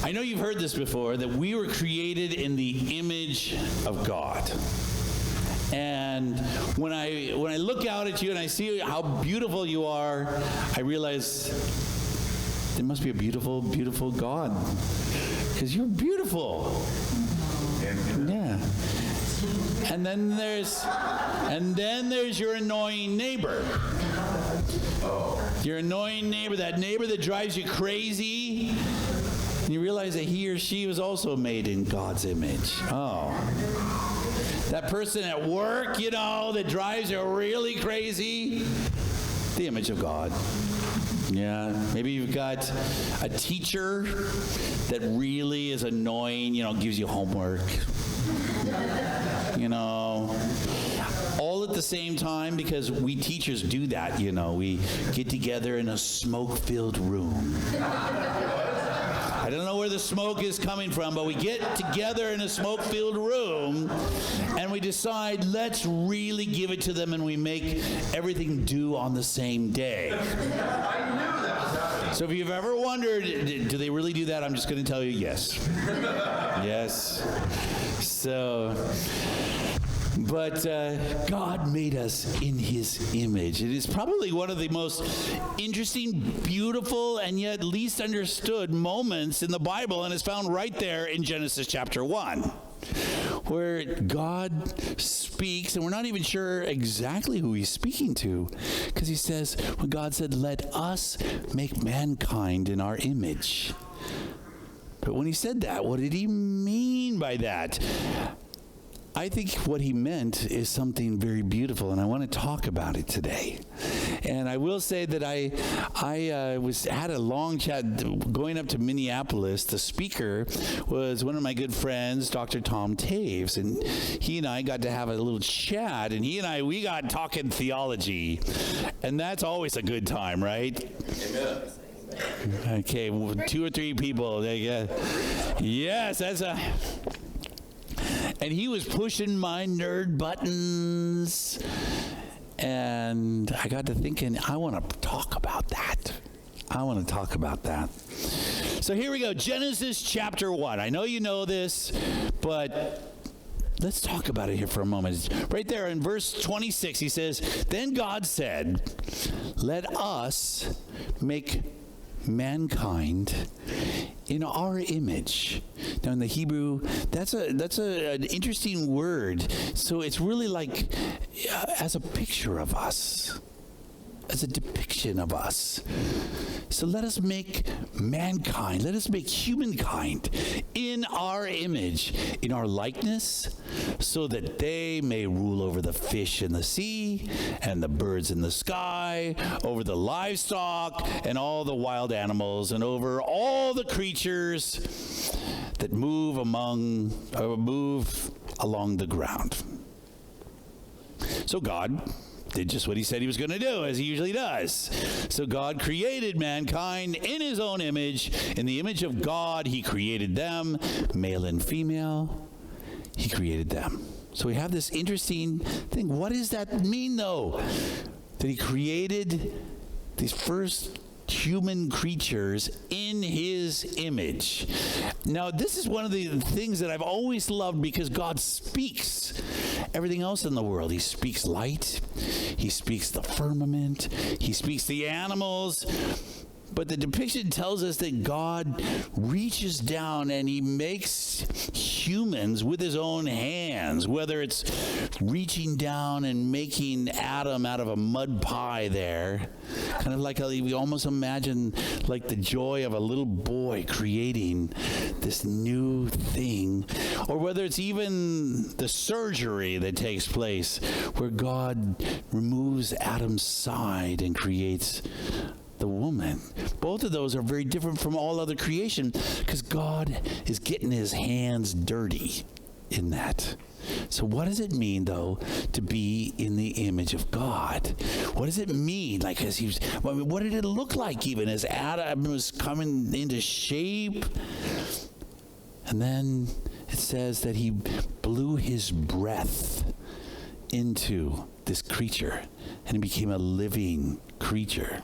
I know you've heard this before, that we were created in the image of God. And when I look out at you and I see how beautiful you are, I realize there must be a beautiful, beautiful God, because you're beautiful. Yeah. And then there's your annoying neighbor. Your annoying neighbor, that neighbor that drives you crazy. And you realize that he or she was also made in God's image. Oh. That person at work, that drives you really crazy. The image of God. Yeah. Maybe you've got a teacher that really is annoying, gives you homework. All at the same time, because we teachers do that, we get together in a smoke-filled room. I don't know where the smoke is coming from, but we get together in a smoke-filled room and we decide, let's really give it to them, and we make everything due on the same day. I knew that. So if you've ever wondered, do they really do that? I'm just going to tell you, yes. Yes. But God made us in His image. It is probably one of the most interesting, beautiful, and yet least understood moments in the Bible, and it's found right there in Genesis chapter 1, where God speaks, and we're not even sure exactly who He's speaking to, because He says, when God said, "Let us make mankind in our image." But when He said that, what did He mean by that? I think what He meant is something very beautiful, and I want to talk about it today. And I will say that I had a long chat going up to Minneapolis. The speaker was one of my good friends, Dr. Tom Taves, and he and I got to have a little chat, and we got talking theology, and that's always a good time, right? Amen. Okay, 2 or 3 people. Yes, that's a... And he was pushing my nerd buttons. And I got to thinking, I want to talk about that. So here we go. Genesis chapter 1. I know you know this, but let's talk about it here for a moment. Right there in verse 26, he says, "Then God said, let us make mankind in our image." Now in the Hebrew, that's an interesting word. So it's really like as a picture of us, as a depiction of us. So let us make mankind, let us make humankind in our image, in our likeness, so that they may rule over the fish in the sea and the birds in the sky, over the livestock and all the wild animals, and over all the creatures that move along the ground. So God did just what He said He was going to do, as He usually does. So God created mankind in His own image. In the image of God, He created them, male and female. He created them. So we have this interesting thing. What does that mean, though? That He created these first human creatures in His image. Now, this is one of the things that I've always loved, because God speaks everything else in the world. He speaks light. He speaks the firmament. He speaks the animals. But the depiction tells us that God reaches down and He makes humans with His own hands, whether it's reaching down and making Adam out of a mud pie there, kind of like we almost imagine like the joy of a little boy creating this new thing, or whether it's even the surgery that takes place where God removes Adam's side and creates the woman. Both of those are very different from all other creation, because God is getting His hands dirty in that. So what does it mean, though, to be in the image of God? What does it mean? Like, what did it look like even as Adam was coming into shape? And then it says that He blew His breath into this creature, and it became a living creature.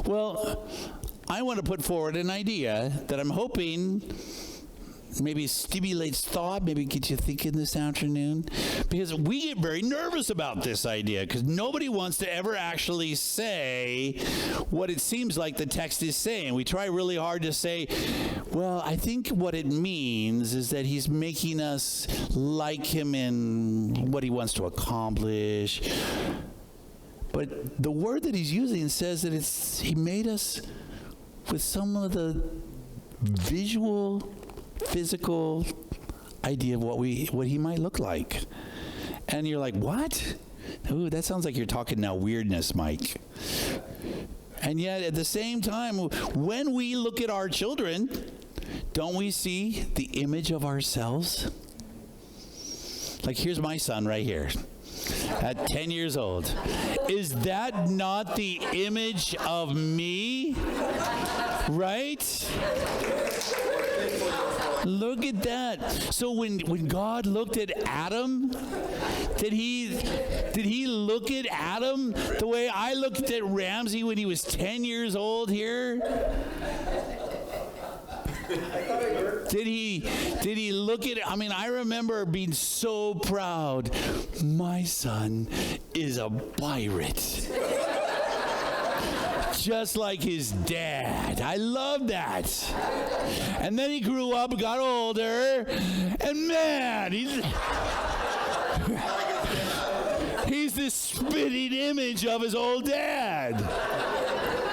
Well, I want to put forward an idea that I'm hoping maybe stimulates thought, maybe gets you thinking this afternoon, because we get very nervous about this idea because nobody wants to ever actually say what it seems like the text is saying. We try really hard to say, well, I think what it means is that he's making us like him in what he wants to accomplish. But the word that he's using says that he made us with some of the physical idea of what he might look like. And you're like, what? Ooh, that sounds like you're talking now weirdness, Mike. And yet at the same time, when we look at our children, don't we see the image of ourselves? Like, here's my son right here at 10 years old. Is that not the image of me? Right? Look at that. So when God looked at Adam, did he look at Adam the way I looked at Ramsey when he was 10 years old here? Did he look at it? I mean, I remember being so proud. My son is a pirate. Just like his dad. I love that. And then he grew up, got older, and man, he's the spitting image of his old dad.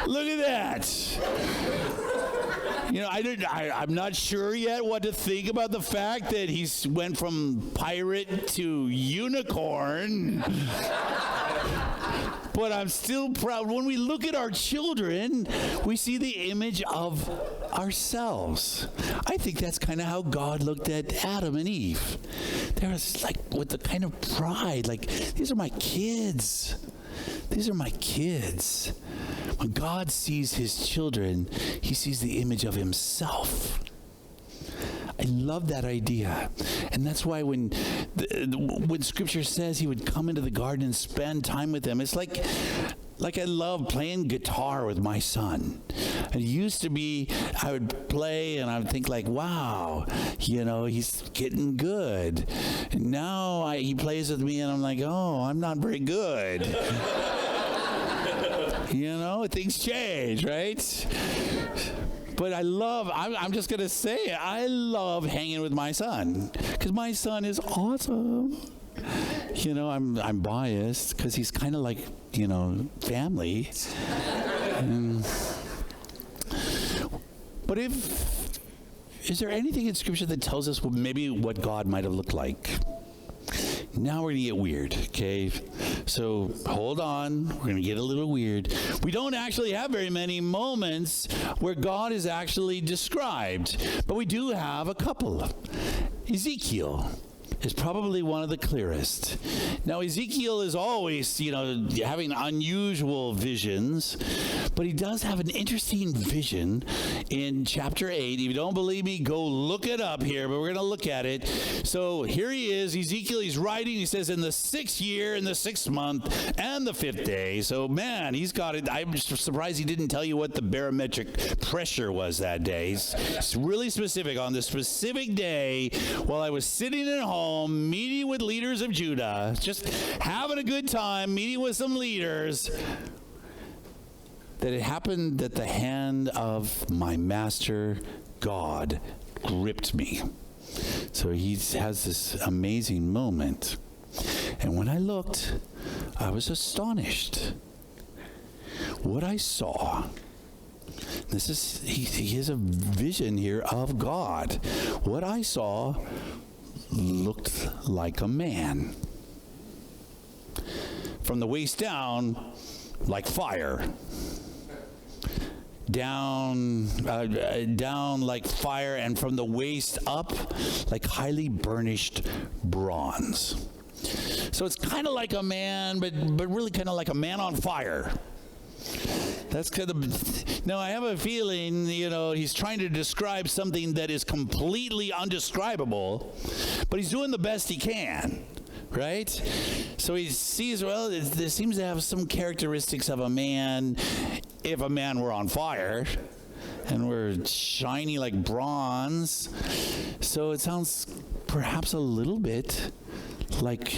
Look at that. You know, I'm not sure yet what to think about the fact that he went from pirate to unicorn. But I'm still proud. When we look at our children, we see the image of ourselves. I think that's kind of how God looked at Adam and Eve. There was like with the kind of pride, like, these are my kids. These are my kids. When God sees his children, he sees the image of himself. I love that idea. And that's why when Scripture says he would come into the garden and spend time with them, it's like I love playing guitar with my son. It used to be I would play and I would think like, wow, you know, he's getting good. And now he plays with me and I'm like, oh, I'm not very good. You know, things change, right? But I'm just going to say it, I love hanging with my son because my son is awesome. You know, I'm biased because he's kind of like, you know, family. But is there anything in Scripture that tells us maybe what God might have looked like? Now we're going to get weird, okay? So hold on. We're going to get a little weird. We don't actually have very many moments where God is actually described, but we do have a couple. Ezekiel is probably one of the clearest. Now, Ezekiel is always, you know, having unusual visions, but he does have an interesting vision in chapter 8. If you don't believe me, go look it up here, but we're going to look at it. So here he is, Ezekiel, he's writing, he says, in the 6th year, in the 6th month, and the 5th day. So, man, he's got it. I'm surprised he didn't tell you what the barometric pressure was that day. He's really specific. On the specific day, while I was sitting at home, meeting with leaders of Judah, just having a good time, meeting with some leaders, that it happened that the hand of my master God gripped me. So he has this amazing moment. And when I looked, I was astonished. What I saw, he has a vision here of God. What I saw looked like a man. From the waist down, like fire. Down like fire, and from the waist up, like highly burnished bronze. So it's kind of like a man, but really kind of like a man on fire. That's kind of, now I have a feeling, you know, he's trying to describe something that is completely undescribable, but he's doing the best he can, right? So he sees, well, this seems to have some characteristics of a man, if a man were on fire. and we're shiny like bronze. So it sounds perhaps a little bit like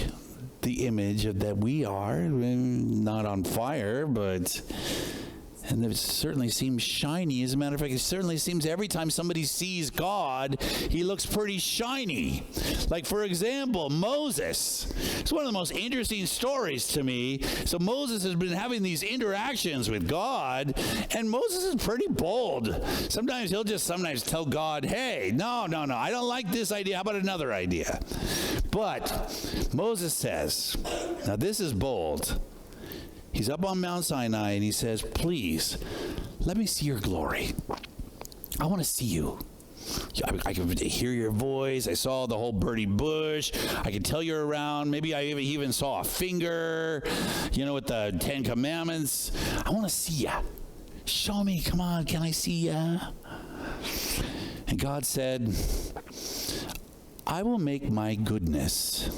the image of that we are, not on fire, but... And it certainly seems shiny. As a matter of fact, it certainly seems every time somebody sees God, he looks pretty shiny. Like, for example, Moses. It's one of the most interesting stories to me. So Moses has been having these interactions with God, and Moses is pretty bold. Sometimes he'll just tell God, hey, no, I don't like this idea. How about another idea? But Moses says, now this is bold. He's up on Mount Sinai, and he says, please, let me see your glory. I want to see you. I can hear your voice. I saw the whole burning bush. I can tell you're around. Maybe I even saw a finger, with the 10 Commandments. I want to see you. Show me. Come on, can I see you? And God said, I will make my goodness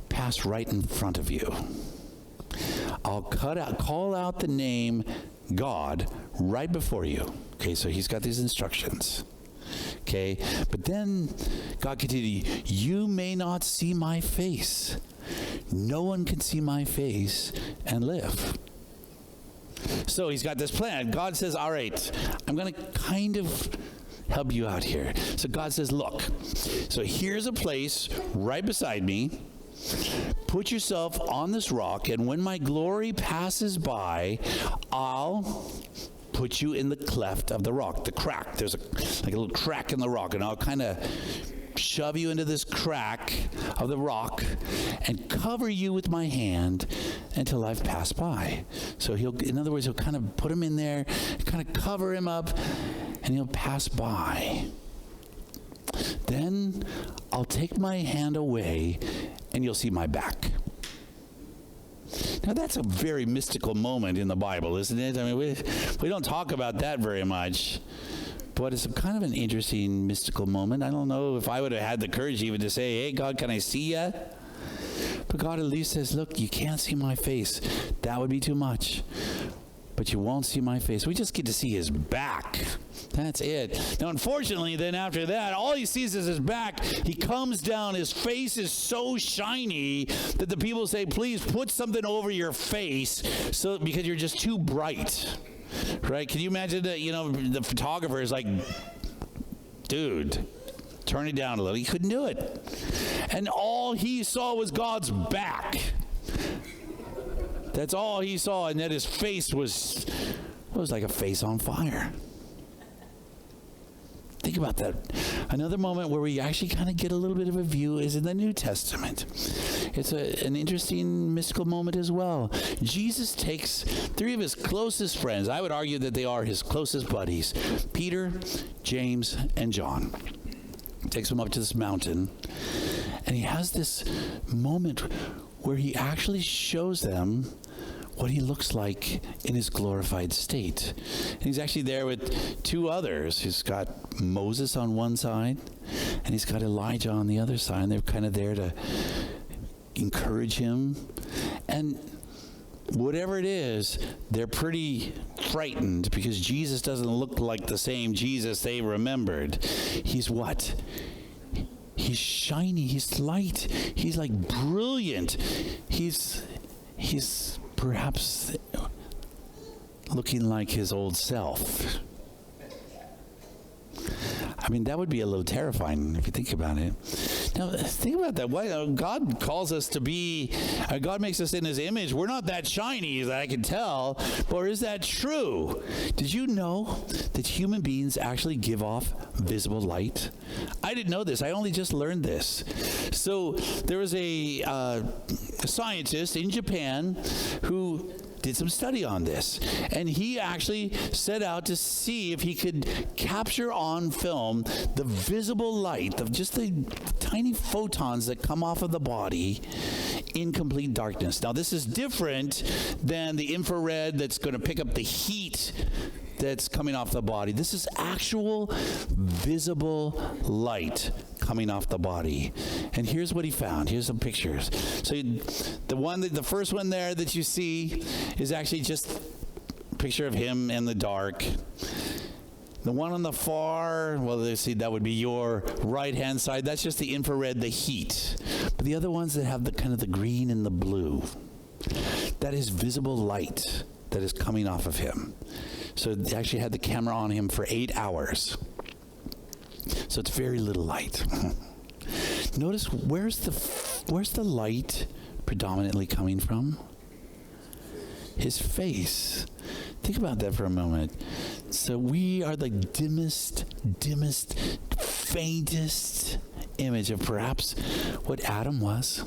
pass right in front of you. I'll call out the name God right before you. Okay, so he's got these instructions. Okay, but then God continued, you may not see my face. No one can see my face and live. So he's got this plan. God says, all right, I'm going to kind of help you out here. So God says, look, so here's a place right beside me. Put yourself on this rock, and when my glory passes by, I'll put you in the cleft of the rock, the crack. There's like a little crack in the rock, and I'll kind of shove you into this crack of the rock and cover you with my hand until I've passed by. So in other words, he'll kind of put him in there, kind of cover him up, and he'll pass by. Then I'll take my hand away, and you'll see my back. Now, that's a very mystical moment in the Bible, isn't it? I mean, we don't talk about that very much, but it's kind of an interesting mystical moment. I don't know if I would have had the courage even to say, hey, God, can I see you? But God at least says, look, you can't see my face. That would be too much. But you won't see my face. We just get to see his back. That's it. Now, unfortunately, then after that, all he sees is his back. He comes down. His face is so shiny that the people say, please put something over your face because you're just too bright. Right? Can you imagine that, the photographer is like, dude, turn it down a little. He couldn't do it. And all he saw was God's back. That's all he saw, and that his face was like a face on fire. Think about that. Another moment where we actually kind of get a little bit of a view is in the New Testament. It's an interesting mystical moment as well. Jesus takes 3 of his closest friends. I would argue that they are his closest buddies, Peter, James, and John. Takes them up to this mountain, and he has this moment where he actually shows them what he looks like in his glorified state. And he's actually there with 2 others. He's got Moses on one side, and he's got Elijah on the other side. And they're kind of there to encourage him. And whatever it is, they're pretty frightened because Jesus doesn't look like the same Jesus they remembered. He's what? He's shiny, he's light, he's like brilliant. He's perhaps looking like his old self. I mean, that would be a little terrifying if you think about it. Now, think about that. Why God calls us to be, God makes us in his image. We're not that shiny that I can tell, or is that true? Did you know that human beings actually give off visible light? I didn't know this. I only just learned this. So there was a scientist in Japan who did some study on this, and he actually set out to see if he could capture on film the visible light of just the tiny photons that come off of the body in complete darkness. Now, this is different than the infrared that's going to pick up the heat that's coming off the body. This is actual visible light coming off the body. And here's what he found. Here's some pictures. So the first one there that you see is actually just a picture of him in the dark. The one on the far, well, they see that would be your right-hand side. That's just the infrared, the heat. But the other ones that have the kind of the green and the blue, that is visible light that is coming off of him. So they actually had the camera on him for 8 hours. So it's very little light. Notice where's the light predominantly coming from? His face. Think about that for a moment. So we are the dimmest, faintest image of perhaps what Adam was.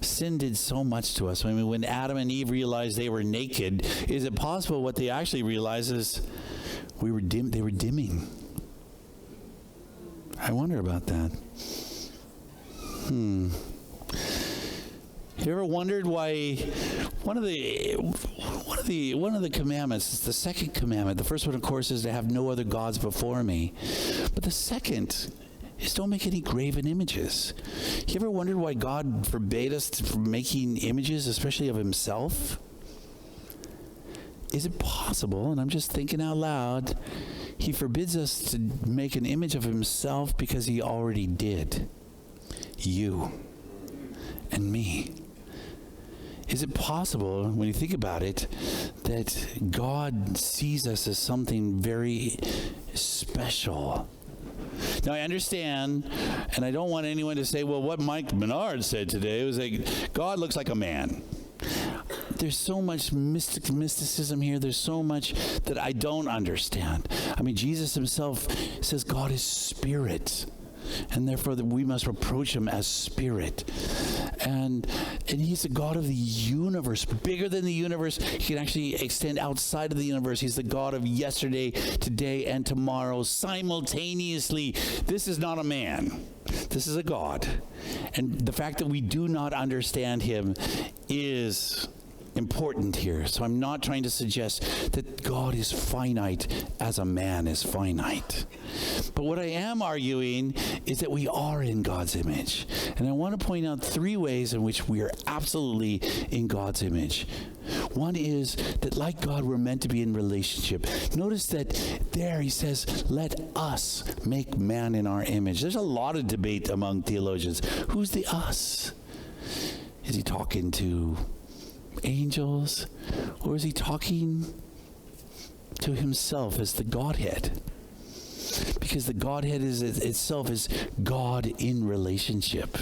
Sin did so much to us. I mean, when Adam and Eve realized they were naked, is it possible what they actually realized is they were dimming? I wonder about that. You ever wondered why one of the commandments is the second commandment? The first one, of course, is to have no other gods before me. But the second is don't make any graven images. You ever wondered why God forbade us from making images, especially of himself? Is it possible, and I'm just thinking out loud, he forbids us to make an image of himself because he already did? You and me. Is it possible, when you think about it, that God sees us as something very special? Now, I understand, and I don't want anyone to say, well, what Mike Mennard said today was like, God looks like a man. There's so much mysticism here. There's so much that I don't understand. I mean, Jesus himself says God is spirit, and therefore we must approach him as spirit. And he's the God of the universe, bigger than the universe. He can actually extend outside of the universe. He's the God of yesterday, today, and tomorrow simultaneously. This is not a man. This is a God. And the fact that we do not understand him is important here. So I'm not trying to suggest that God is finite as a man is finite. But what I am arguing is that we are in God's image. And I want to point out 3 ways in which we are absolutely in God's image. One is that like God, we're meant to be in relationship. Notice that there he says, let us make man in our image. There's a lot of debate among theologians. Who's the us? Is he talking to angels, or is he talking to himself as the Godhead? Because the Godhead itself is God in relationship.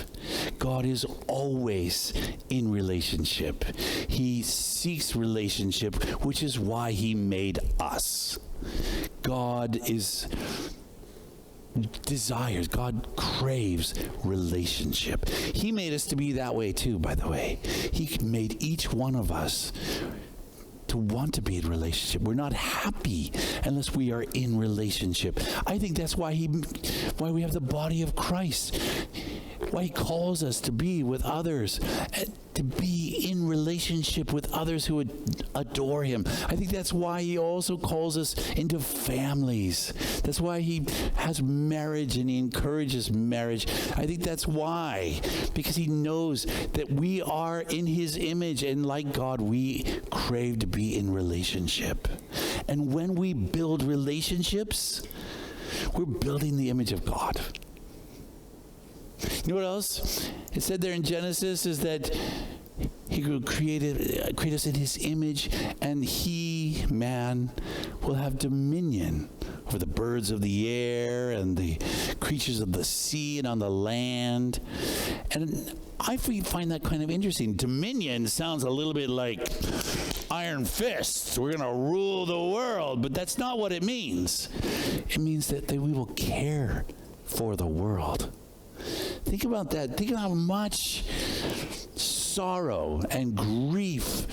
God is always in relationship. He seeks relationship, which is why he made us. God craves relationship. He made us to be that way too, by the way. He made each one of us to want to be in relationship. We're not happy unless we are in relationship. I think that's why we have the body of Christ. Why he calls us to be with others, to be in relationship with others who would adore him. I think that's why he also calls us into families. That's why he has marriage and he encourages marriage. I think that's why, because he knows that we are in his image, and like God, we crave to be in relationship. And when we build relationships, we're building the image of God. You know what else? It said there in Genesis is that he created us in his image, and he, man, will have dominion over the birds of the air and the creatures of the sea and on the land. And I find that kind of interesting. Dominion sounds a little bit like iron fists. We're going to rule the world, but that's not what it means. It means that we will care for the world. Think about that. Think of how much sorrow and grief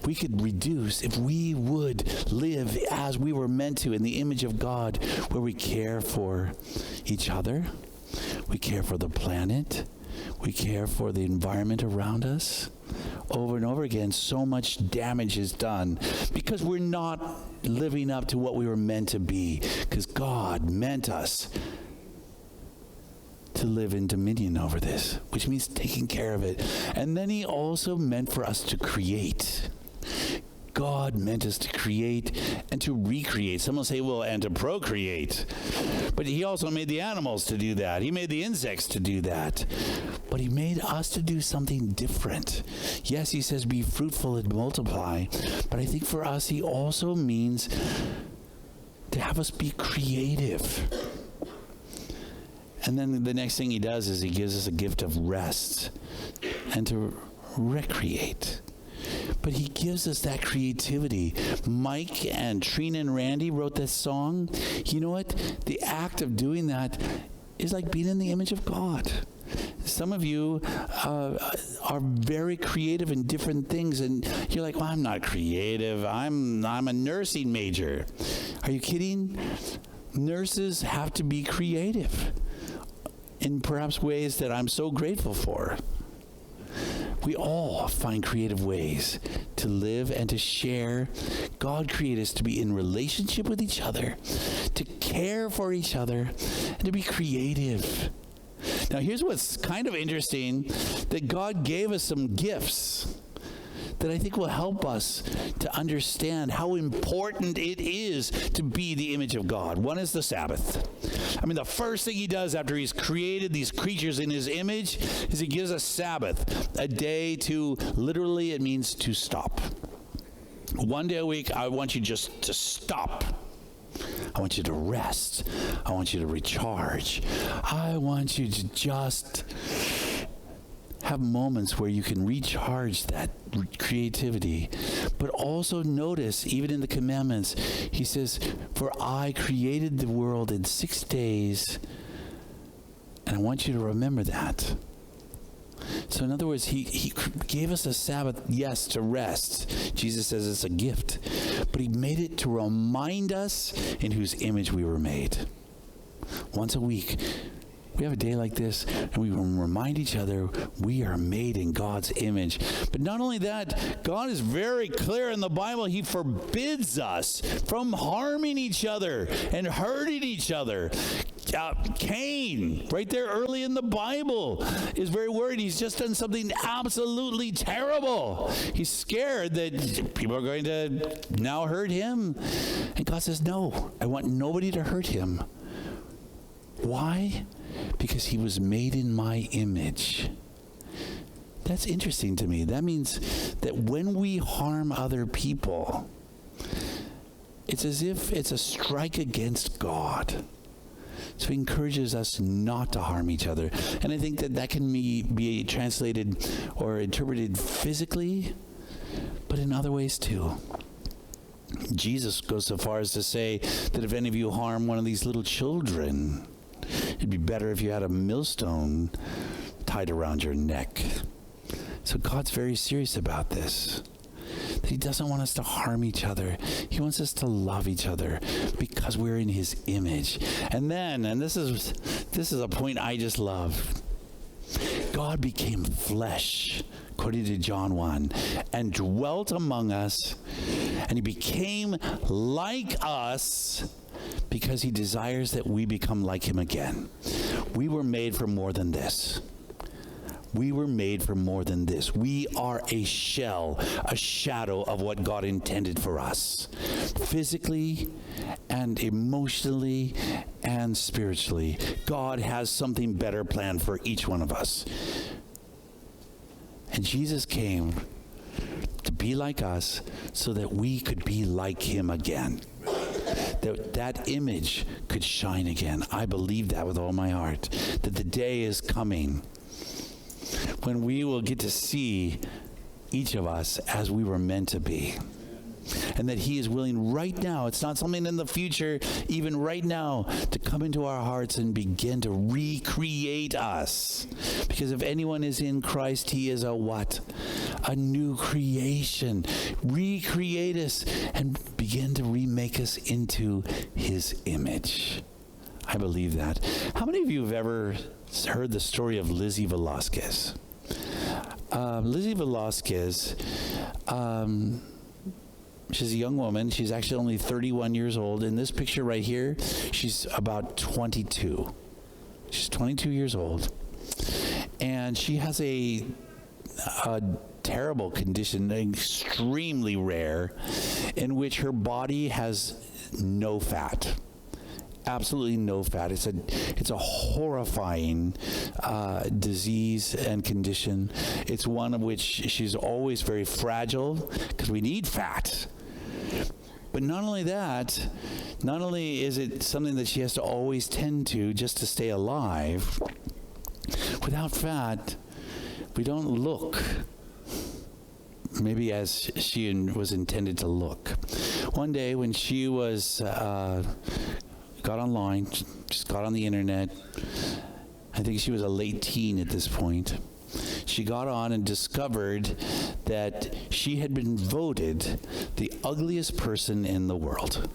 we could reduce if we would live as we were meant to in the image of God, where we care for each other, we care for the planet, we care for the environment around us. Over and over again, so much damage is done because we're not living up to what we were meant to be, because God meant us to live in dominion over this, which means taking care of it. And then he also meant for us to create. God meant us to create and to recreate. Some will say, well, and to procreate. But he also made the animals to do that. He made the insects to do that. But he made us to do something different. Yes, he says, be fruitful and multiply. But I think for us, he also means to have us be creative. And then the next thing he does is he gives us a gift of rest and to recreate. But he gives us that creativity. Mike and Trina and Randy wrote this song. You know what? The act of doing that is like being in the image of God. Some of you are very creative in different things, and you're like, well, I'm not creative. I'm a nursing major. Are you kidding? Nurses have to be creative in perhaps ways that I'm so grateful for. We all find creative ways to live and to share. God created us to be in relationship with each other, to care for each other, and to be creative. Now, here's what's kind of interesting, that God gave us some gifts that I think will help us to understand how important it is to be the image of God. One is the Sabbath. I mean, the first thing he does after he's created these creatures in his image is he gives us Sabbath, a day to, literally it means to stop. One day a week, I want you just to stop. I want you to rest. I want you to recharge. I want you to just have moments where you can recharge that creativity. But also notice, even in the commandments, he says, for I created the world in 6 days, and I want you to remember that. So in other words, he gave us a Sabbath, yes, to rest. Jesus says it's a gift. But he made it to remind us in whose image we were made. Once a week, we have a day like this, and we remind each other we are made in God's image. But not only that, God is very clear in the Bible. He forbids us from harming each other and hurting each other. Cain, right there early in the Bible, is very worried. He's just done something absolutely terrible. He's scared that people are going to now hurt him. And God says, no, I want nobody to hurt him. Why? Because he was made in my image. That's interesting to me. That means that when we harm other people, it's as if it's a strike against God. So he encourages us not to harm each other. And I think that can be translated or interpreted physically, but in other ways too. Jesus goes so far as to say that if any of you harm one of these little children, it'd be better if you had a millstone tied around your neck. So God's very serious about this. That he doesn't want us to harm each other. He wants us to love each other because we're in his image. And then, and this is a point I just love, God became flesh, according to John 1, and dwelt among us, and he became like us because he desires that we become like him again. We were made for more than this. We were made for more than this. We are a shell, a shadow of what God intended for us, physically and emotionally and spiritually. God has something better planned for each one of us. And Jesus came to be like us so that we could be like him again. That image could shine again. I believe that with all my heart, that the day is coming when we will get to see each of us as we were meant to be. And that he is willing right now, it's not something in the future, even right now, to come into our hearts and begin to recreate us. Because if anyone is in Christ, he is a what? A new creation. Recreate us and begin to remake us into his image. I believe that. How many of you have ever heard the story of Lizzie Velasquez? Lizzie Velasquez, she's a young woman. She's actually only 31 years old. In this picture right here, she's about 22. She's 22 years old. And she has a terrible condition, extremely rare, in which her body has no fat. Absolutely no fat. It's a horrifying disease and condition. It's one of which she's always very fragile because we need fat. But not only that, not only is it something that she has to always tend to just to stay alive, without fat, we don't look maybe as she was intended to look. One day when she was got online, just got on the internet, I think she was a late teen at this point, she got on and discovered that she had been voted the ugliest person in the world.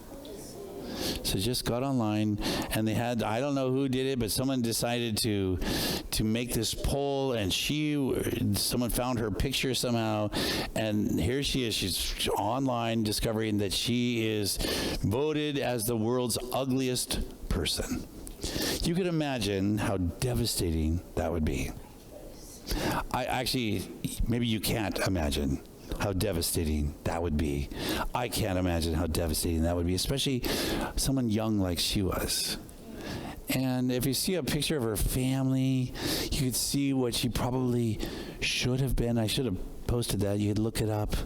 So just got online, and they had, I don't know who did it, but someone decided to make this poll, and someone found her picture somehow, and here she is. She's online discovering that she is voted as the world's ugliest person. You could imagine how devastating that would be. Maybe you can't imagine how devastating that would be. I can't imagine how devastating that would be, especially someone young like she was. And if you see a picture of her family, you could see what she probably should have been. I should have posted that. You could look it up.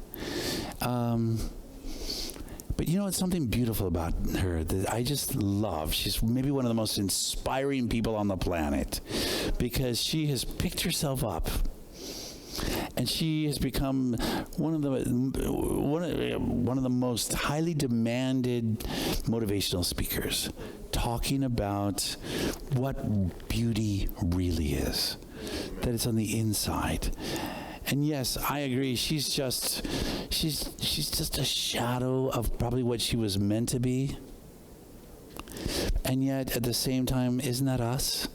But you know, it's something beautiful about her that I just love. She's maybe one of the most inspiring people on the planet because she has picked herself up. And she has become one of the most highly demanded motivational speakers, talking about what beauty really is, that it's on the inside. And yes, I agree. She's just a shadow of probably what she was meant to be. And yet, at the same time, isn't that us?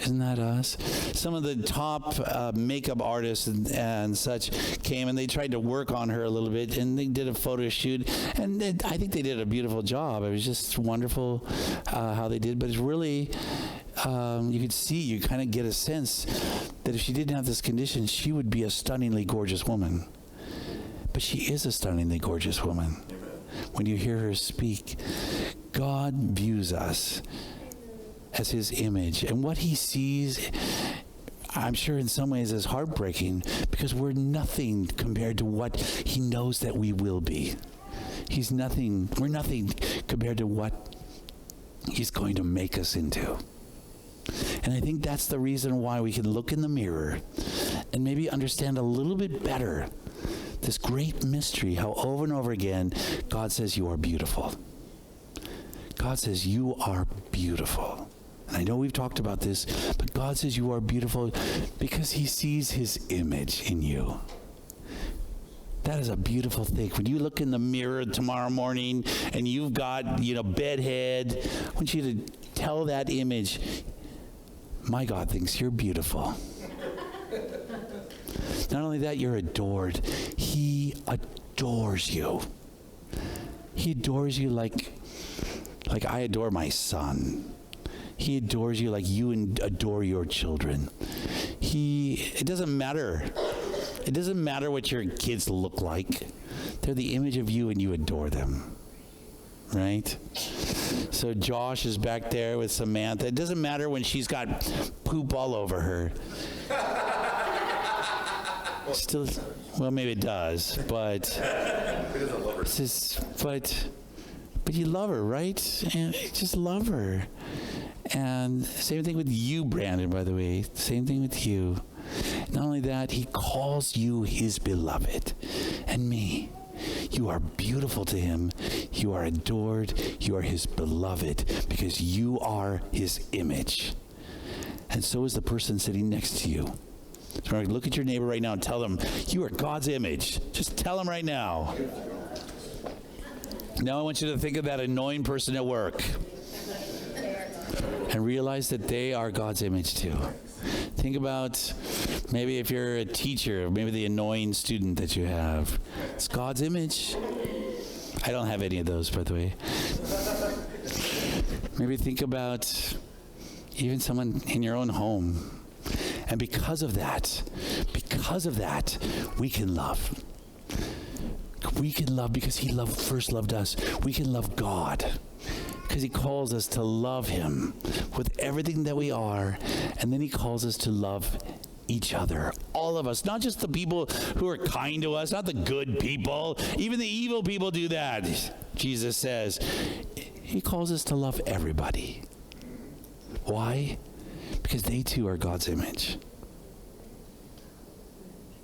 Isn't that us? Some of the top makeup artists and such came and they tried to work on her a little bit, and they did a photo shoot, and I think they did a beautiful job. It was just wonderful how they did, but it's really, you could see, you kind of get a sense that if she didn't have this condition, she would be a stunningly gorgeous woman. But she is a stunningly gorgeous woman. When you hear her speak, God views us as his image, and what he sees, I'm sure in some ways, is heartbreaking because we're nothing compared to what he knows that we will be. We're nothing compared to what he's going to make us into. And I think that's the reason why we can look in the mirror and maybe understand a little bit better this great mystery, how over and over again God says you are beautiful. God says you are beautiful. And I know we've talked about this, but God says you are beautiful because he sees his image in you. That is a beautiful thing. When you look in the mirror tomorrow morning and you've got, bed head, I want you to tell that image, my God thinks you're beautiful. Not only that, you're adored. He adores you. He adores you like I adore my son. He adores you like you adore your children. It doesn't matter. It doesn't matter what your kids look like. They're the image of you and you adore them. Right? So Josh is back there with Samantha. It doesn't matter when she's got poop all over her. Still, well, maybe it does, but but you love her, right? And you just love her. And same thing with you, Brandon, by the way. Same thing with you. Not only that, he calls you his beloved. And me. You are beautiful to him. You are adored. You are his beloved because you are his image. And so is the person sitting next to you. So look at your neighbor right now and tell them, you are God's image. Just tell them right now. Now I want you to think of that annoying person at work. And realize that they are God's image too. Think about maybe if you're a teacher, maybe the annoying student that you have. It's God's image. I don't have any of those, by the way. Maybe think about even someone in your own home. And because of that, because of that, we can love. We can love because he first loved us. We can love God because he calls us to love him with everything that we are. And then he calls us to love each other, all of us, not just the people who are kind to us, not the good people. Even the evil people do that. Jesus says he calls us to love everybody. Why? Because they too are God's image.